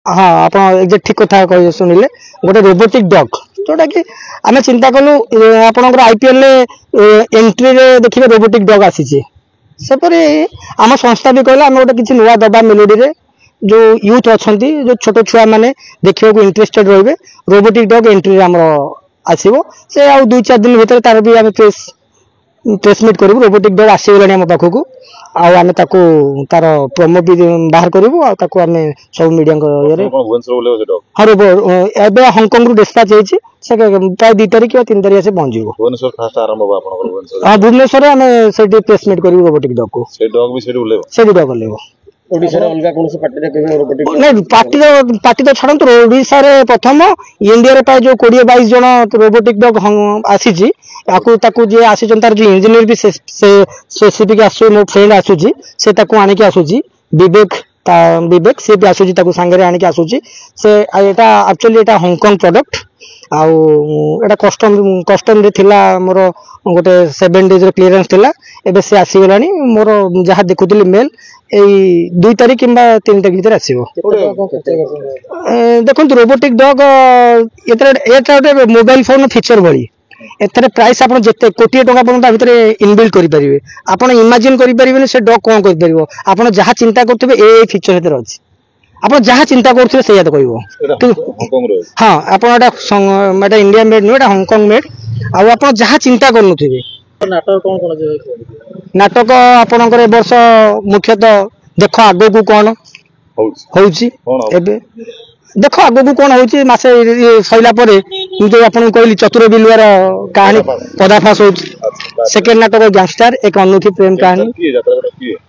हाँ आप ठीक कथा शुणिले गोटे रोबोटिक डग जोटा कि आम चिंता कलु आपंकर आईपीएल एंट्री देखिए रोबोटिक डग आसी सेपरी आम संस्था भी कहला आम गोटे किसी नुआ दबा मेलोडी रे जो यूथ अच्छा जो छोट छुआ मैंने देखा इंटरेस्टेड रे रोबोटिक डग एंट्री आम आसो से आ 2-4 दिन भर तार भी आम प्रेसमिट करूँ रोबोटिक डग आसीगला आम पाखक आम तार प्रोमो भी बाहर करूँ आम सब मीडिया हाँ एवं हंकंग डिस्पाच होती प्राय 2 तारीख 3 तारीख से पहुंचो हाँ भुवनेश्वर आम से प्रेसमिट करूँ रोबोटिक डग को से डग ओल्लेब पार्टी तो छाड़ू ओडिशा रे प्रथम इंडिया प्राय जो 20-22 जन रोबोटिक डग आसी जी आसी तार जो इंजीनियर भी स्पेसिफिक आसु मो फ्रेंड आसूची से आनिक आसूची विवेक सी भी आसूची सांगे आनिक आसूची से एटा एक्चुअली एटा हांगकांग प्रोडक्ट आउ कस्टम रे थिला मोर गोटे 7 डेज क्लीयरेंस थिला एबे से आसी गलानी मोर जहा देखुतली मेल 2 तारीख कि 3 तारीख भीतर आसीबो देखो रोबोटिक डग एटा मोबाइल फोन फीचर भली एथरे प्राइस आप जिते कोटी टका पर्यंत भितर इनबिल्ड करि परिबे आपण इमेजिन करि परिबे से डग कोन करि परिबो आपण जहा चिंता करथबे ए फीचर हेतर अछि आपण जहा चिंता करथबे सेया तो कहबो हां आपण एटा इंडिया मेड नो एटा हांगकांग मेड आ आपण जहा चिंता करनुथिबे नाटक कोन कोन नाटक आपणकर ए वर्ष मुख्यतः देख आगो को कोन होउची एबे देख आगो को कोन होउची मासे सइला परे जो आपन कहली चतुर बिलुआर कहानी पदाफास होउची सेकंड नाटक गैंगस्टर एक अनोखी प्रेम कहानी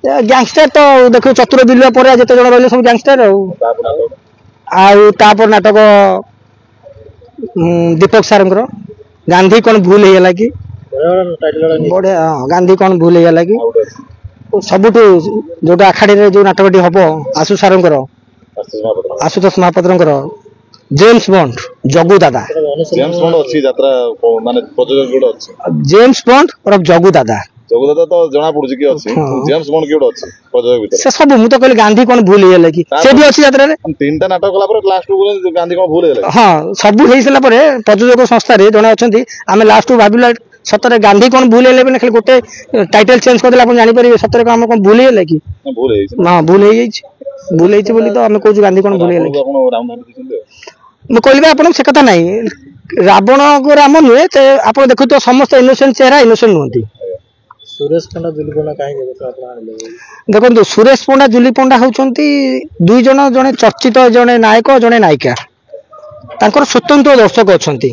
गैंगस्टर तो देखो चतुर बिलुआ परे जते जण रहले सब गैंगस्टर आउ तापर नाटक दीपक सारंकर गांधी कोन भूल हेला कि बढ़िया गांधी कौन भूल है लगी सबुठ जो आखाड़ी जो नाटकटी हम आशु सारंकर आशुतोष महापात्र जेम्स बॉन्ड जगू दादा जेम्स बॉन्ड और जगू दादा तो जना पड़ुछि कि अछि जेम्स बॉन्ड केडो अछि प्रयोजक भीतर से सब मु तो कहले गांधी कोन भूल हे लगी से भी अछि यात्रा रे तीनटा नाटक कला पर लास्ट को गांधी कोन भूल हे लगी हां सब हेइ सला पर प्रयोजक संस्था रे जणा अछंती आमे लास्ट को भाबिला सतरे गांधी कोन भूल हेले बने खाली गोटे टाइटल चेंज कर देला अपन जानि परिबे सतरे को हम कोन भूल हेले कि भूल हेइ हां भूल हेइ बोली तो हमें कहू गांधी कोन भूल हेले मु कहलिबा अपन से कथा नै रावण को राम नुए ते आपण देखु तो समस्त इनोसेंट चेहरा इनोसेंट नहुंती सुरेश पंडा जुली पंडा काहे देखो सुरेश पंडा जुली पंडा होउचंती 2 जण जने चर्चित जने नायक जने नायिका तांकर स्वतंत्र दर्शक अछंती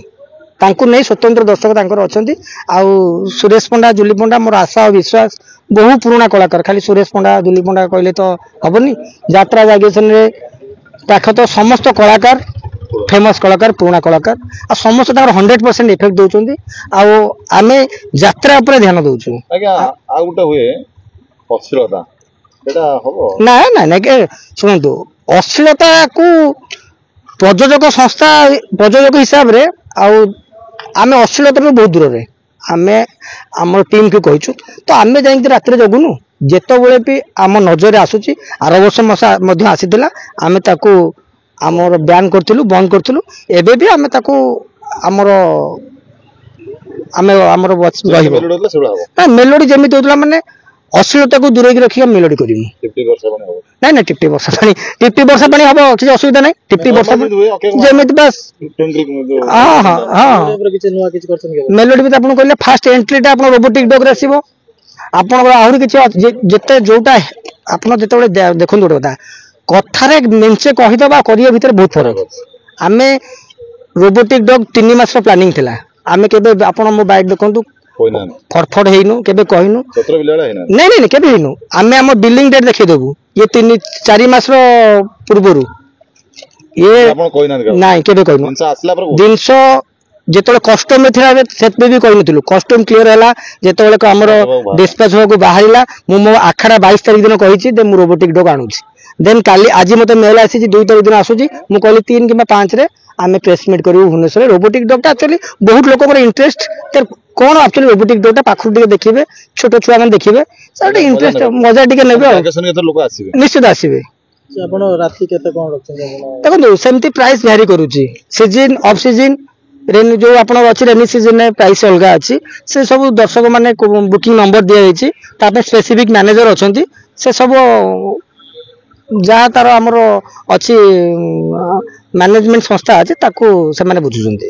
तांको नै स्वतंत्र दर्शक तांकर अछंती आउ सुरेश पंडा जुली पंडा मोर आशा और विश्वास बहु पुराना कलाकार खाली सुरेश पंडा जुली पंडा कहले तो हबनी यात्रा जागेशन रे ताखत समस्त कलाकार फेमस कलाकार पुराना कलाकार आ समस्त 100% इफेक्ट दउचंदी आ आमे यात्रा ऊपर ध्यान दउछु आज्ञा आ गुटा हुए अश्लीलता एटा हबो ना ना ना के सुनंतु अश्लीलता को प्रयोजक संस्था प्रयोजक हिसाब रे आ आमे अश्लीलता बहुत दूर रे आमे हमर टीम के कहिछु तो आमे जाई रात रे जगुनु जेतो बेले भी आम नजर आसुची आर वर्ष मसा मध्य आसीतिला आमे ताको आमर बैन करथिलु बंद करथिलु एबे भी आमे ताको आमर आमे आमर रहिबो ना मेलोडी जेमिति होतला माने अश्लीलता को दूर रखिया मेलोडी करिमु 50 वर्ष बने हो नहीं नहीं 50 वर्ष बनी हबो कि असुविधा नहीं 50 वर्ष जेमिति बस हां हां हां किछ नुवा किछ करछन के मेलोडी भी आपन कहले फास्ट एंट्री टा आपन रोबोटिक डग रसिबो आपन आहुरी किछ जेते जोटा आपन जेते बेले देखन जोटा कथा रे मेंचे कहि दबा करिया भीतर बहुत फरक आमे रोबोटिक डग 3 मास प्लानिंग थिला आमे केबे आपन मो बाइक देखंतु फटफट हेइनु केबे कहिनु सत्र बिलाडा हेना नहीं नहीं केबे हेइनु आमे हम बिलिंग डेट देखै देबु ये 3-4 मास रो पूर्वरु ये आपन कहिना नहीं केबे कहिनु दिन आसला पर दिनसो जेतले कस्टम में थिला सेत भी कहि नथिलु कस्टम क्लियर हला जेतले को हमर डिस्पैच हो को बाहरिला मो आखड़ा 22 तारिख दिन कहिछि दे मु रोबोटिक डग आनुछि देन काली आज मते मेल आसी 2 तारिख दिन आसुछि मु कहली 3 कि 5 रे आमे प्रेसमिट करू भुवनेश्वर रोबोटिक डग ता एक्चुअली बहुत लोक को इंटरेस्ट कोन एक्चुअली रोबोटिक डग ता पाखु टिके देखिबे छोटो छुआ मन देखिबे सेटा इंटरेस्ट मजा टिके नेबे लोक आसीबे निश्चित आसीबे ଆପଣ ରାତି କେତେ କଣ ରଖୁଛନ୍ତି ଆପଣ? ଦେଖନ୍ତୁ ସେମିତି ପ୍ରାଇସ୍ ଭ୍ୟାରି କରୁଛି, ସିଜିନ୍ ଅଫ୍ ସିଜିନ୍ ରେନି ଯୋଉ ଆପଣଙ୍କର ଅଛି ରେନି ସିଜନରେ ପ୍ରାଇସ୍ ଅଲଗା ଅଛି। ସେ ସବୁ ଦର୍ଶକ ମାନେ ବୁକିଂ ନମ୍ବର ଦିଆଯାଇଛି, ତା ପାଇଁ ସ୍ପେସିଫିକ୍ ମ୍ୟାନେଜର ଅଛନ୍ତି। ସେ ସବୁ ଯାହା ତାର ଆମର ଅଛି ମ୍ୟାନେଜମେଣ୍ଟ ସଂସ୍ଥା ଅଛି ତାକୁ ସେମାନେ ବୁଝୁଛନ୍ତି।